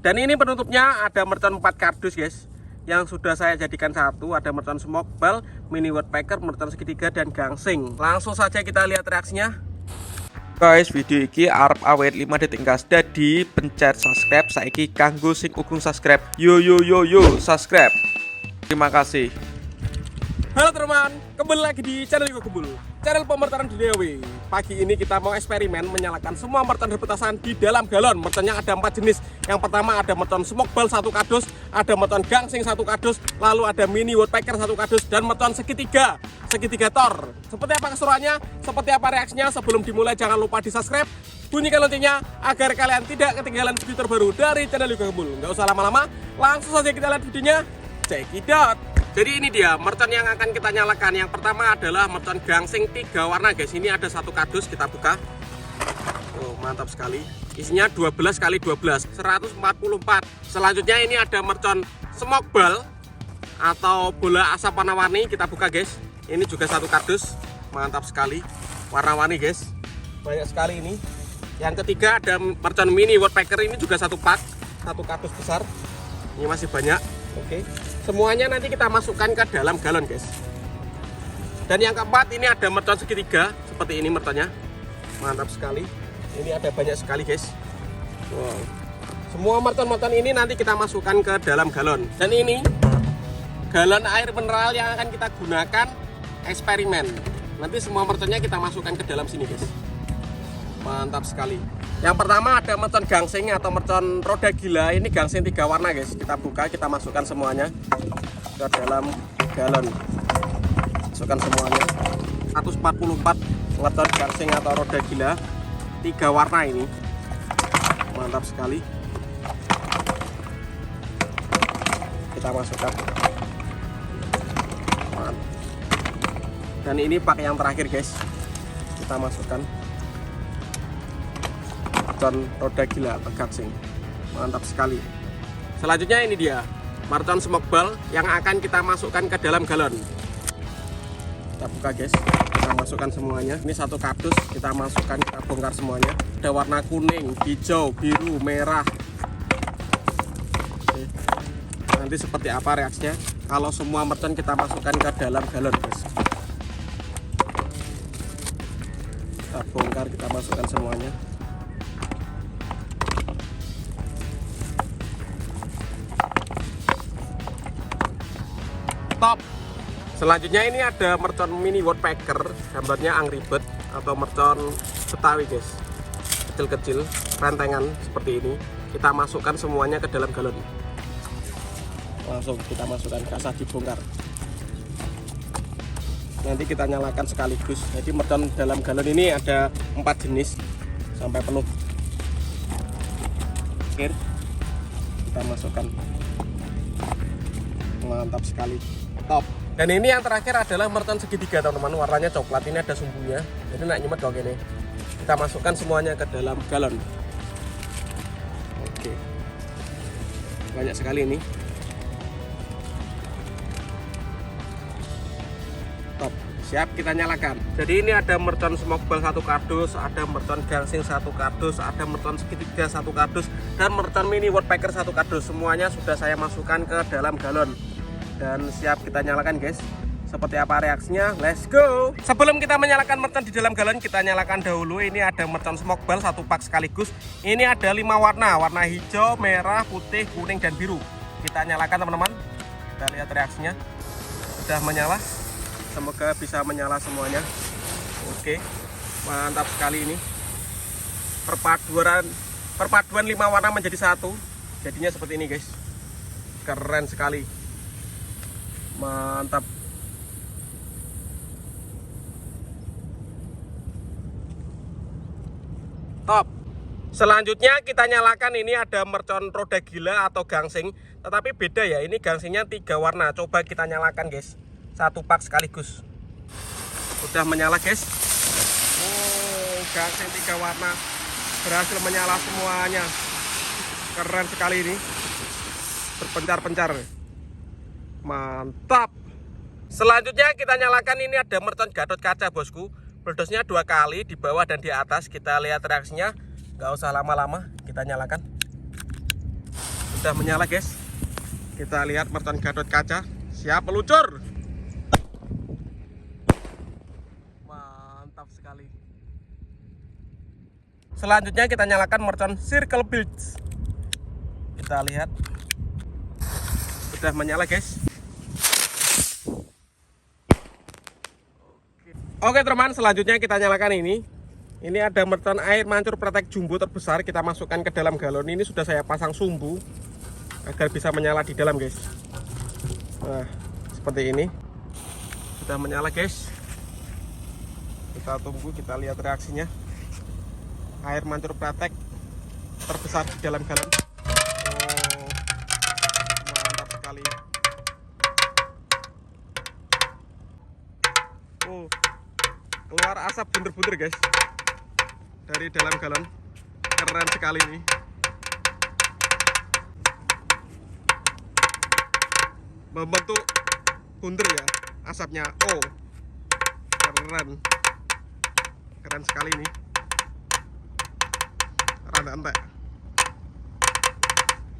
Dan ini penutupnya ada mercon 4 kardus guys, yang sudah saya jadikan satu. Ada mercon smoke ball, mini woodpecker, mercon segitiga, dan gangsing. Langsung saja kita lihat reaksinya. Guys, video ini arep awet 5 detik gas. Jadi pencet subscribe saiki kanggo sing ukung subscribe. Yo subscribe. Terima kasih. Halo teman, kembali lagi di channel Yuko Kebul, channel pemertaran duniawi. Pagi ini kita mau eksperimen menyalakan semua mercon petasan di dalam galon. Merconnya ada 4 jenis. Yang pertama ada mercon smoke ball 1 kardus, ada mercon gangsing 1 kardus, lalu ada mini woodpecker 1 kardus, dan mercon segitiga tor. Seperti apa keseruannya, seperti apa reaksinya? Sebelum dimulai jangan lupa di subscribe, bunyikan loncengnya agar kalian tidak ketinggalan video terbaru dari channel Yuko Kebul. Nggak usah lama-lama, langsung saja kita lihat videonya. Check it out. Jadi ini dia mercon yang akan kita nyalakan. Yang pertama adalah mercon gangsing 3 warna guys. Ini ada 1 kardus, kita buka. Oh, mantap sekali. Isinya 12 x 12, 144. Selanjutnya ini ada mercon smoke ball atau bola asap warna-warni, kita buka guys. Ini juga 1 kardus, mantap sekali. Warna-warni guys, banyak sekali ini. Yang ketiga ada mercon mini woodpecker, ini juga 1 pak, 1 kardus besar. Ini masih banyak. Oke, semuanya nanti kita masukkan ke dalam galon guys. Dan yang keempat ini ada mercon segitiga, seperti ini merconnya, mantap sekali. Ini ada banyak sekali guys. Wow. Semua mercon-mercon ini nanti kita masukkan ke dalam galon. Dan ini galon air mineral yang akan kita gunakan eksperimen. Nanti semua merconnya kita masukkan ke dalam sini guys. Mantap sekali. Yang pertama ada mercon gangsing atau mercon roda gila. Ini gangsing 3 warna guys. Kita buka, kita masukkan semuanya ke dalam galon. Masukkan semuanya. 144 mercon gangsing atau roda gila 3 warna ini. Mantap sekali. Kita masukkan. Mantap. Dan ini pakai yang terakhir guys. Kita masukkan mercon roda gila atau gangsing, mantap sekali. Selanjutnya ini dia mercon smoke ball yang akan kita masukkan ke dalam galon. Kita buka guys, kita masukkan semuanya. Ini 1 kardus, kita masukkan, kita bongkar semuanya. Ada warna kuning, hijau, biru, merah. Oke. Nanti seperti apa reaksinya kalau semua mercon kita masukkan ke dalam galon guys. Kita bongkar, kita masukkan semuanya. Top. Selanjutnya ini ada mercon mini woodpecker, gambarnya Angry Bird atau mercon Betawi guys, kecil-kecil, rentengan seperti ini. Kita masukkan semuanya ke dalam galon. Langsung kita masukkan, gak usah dibongkar. Nanti kita nyalakan sekaligus. Jadi mercon dalam galon ini ada 4 jenis sampai penuh. Akhir kita masukkan. Mantap sekali. Top. Dan ini yang terakhir adalah mercon segitiga teman-teman, warnanya coklat. Ini ada sumbunya, jadi nak nyemet kok ini. Kita masukkan semuanya ke dalam galon. Oke, banyak sekali ini. Top, siap kita nyalakan. Jadi ini ada mercon smoke ball 1 kardus, ada mercon gangsing 1 kardus, ada mercon segitiga 1 kardus, dan mercon mini woodpecker 1 kardus. Semuanya sudah saya masukkan ke dalam galon dan siap kita nyalakan guys. Seperti apa reaksinya? Let's go. Sebelum kita menyalakan mercon di dalam galon, kita nyalakan dahulu. Ini ada mercon smoke ball 1 pak sekaligus. Ini ada 5 warna, warna hijau, merah, putih, kuning, dan biru. Kita nyalakan teman-teman. Kita lihat reaksinya. Sudah menyala. Semoga bisa menyala semuanya. Oke, mantap sekali ini. Perpaduan 5 warna menjadi 1. Jadinya seperti ini guys. Keren sekali. Mantap. Top. Selanjutnya kita nyalakan, ini ada mercon roda gila atau gangsing, tetapi beda ya. Ini gangsingnya 3 warna. Coba kita nyalakan guys. 1 pak sekaligus. Udah menyala guys. Oh, gangsing 3 warna berhasil menyala semuanya. Keren sekali ini. Berpencar-pencar. Mantap. Selanjutnya kita nyalakan, ini ada mercon Gatot Kaca bosku. Meledosnya 2 kali di bawah dan di atas. Kita lihat reaksinya. Gak usah lama-lama, kita nyalakan. sudah menyala guys. Kita lihat mercon Gatot Kaca siap meluncur. Mantap sekali. Selanjutnya kita nyalakan mercon Circle Beach. Kita lihat sudah menyala guys. Oke teman, selanjutnya kita nyalakan ini. Ini ada mercon air mancur Protect jumbo terbesar. Kita masukkan ke dalam galon. Ini sudah saya pasang sumbu agar bisa menyala di dalam guys. Nah, seperti ini. Sudah menyala guys. Kita tunggu, kita lihat reaksinya. Air mancur Protect terbesar di dalam galon. Oh, mantap sekali. Oh, keluar asap bunder-bunder guys dari dalam galon. Keren sekali ini. Membentuk bunder ya asapnya. Oh, keren sekali ini. Rantai.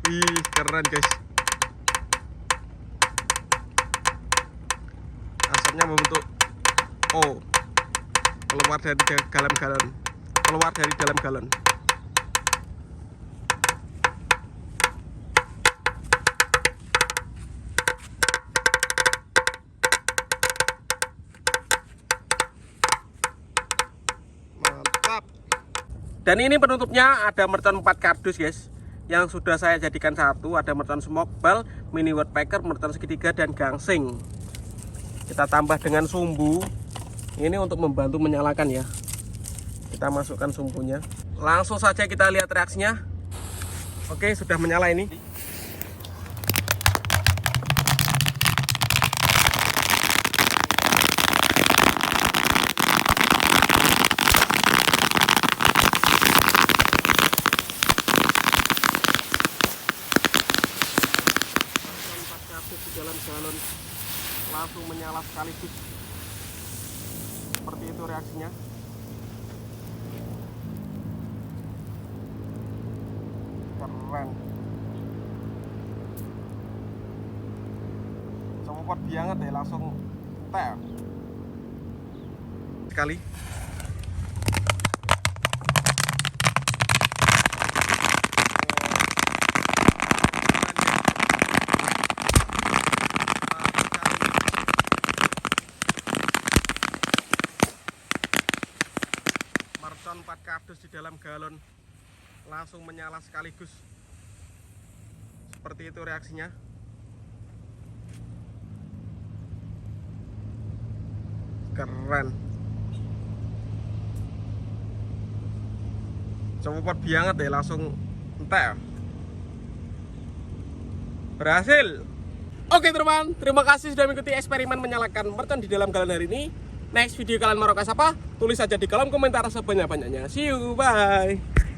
Wih, keren guys. Asapnya membentuk keluar dari dalam galon. Mantap. Dan ini penutupnya ada mercon 4 kardus guys, yang sudah saya jadikan satu. Ada mercon smoke ball, mini woodpecker, mercon segitiga, dan gangsing. Kita tambah dengan sumbu. Ini untuk membantu menyalakan ya. Kita masukkan sumbunya. Langsung saja kita lihat reaksinya. Oke, sudah menyala ini. Di dalam galon langsung menyala sekaligus. Seperti itu reaksinya. Keren. Copot banget deh, langsung tel sekali. Mercon 4 kardus di dalam galon langsung menyala sekaligus. Seperti itu reaksinya. Keren. Cepet banget deh, langsung entek. Berhasil. Oke teman, terima kasih sudah mengikuti eksperimen menyalakan mercon di dalam galon hari ini. Next video kalian mau request apa? Tulis saja di kolom komentar sebanyak-banyaknya. See you, bye.